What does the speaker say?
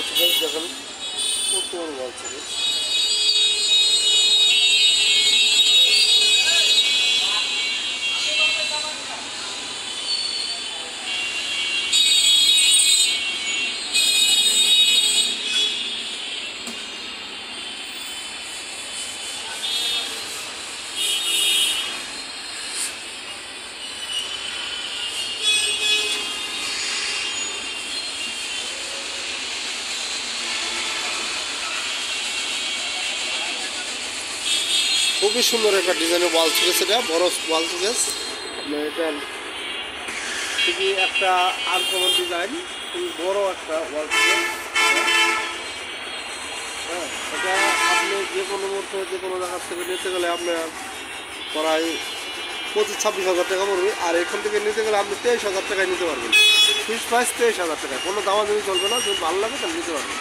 ওয়াল সুকেস দেখেন, কত বড় ওয়াল সুকেস। খুবই সুন্দর একটা ডিজাইনের ওয়াল সুকেস, এটা বড় ওয়াল সুকেস। আপনার এটার খুবই একটা আনকমন ডিজাইন, খুবই বড় একটা ওয়াল সুকেস। হ্যাঁ, এটা আপনি যে কোনো মুহূর্তে যে কোনো জায়গার থেকে নিতে গেলে আপনার প্রায় 25-26 হাজার টাকা পড়বে। আর এখান থেকে নিতে গেলে আপনি 23 হাজার টাকায় নিতে পারবেন। ফিক্সড প্রাইস 23 হাজার টাকায়, কোনো দামাদামি চলবে না। যদি ভালো লাগে তাহলে নিতে পারবেন।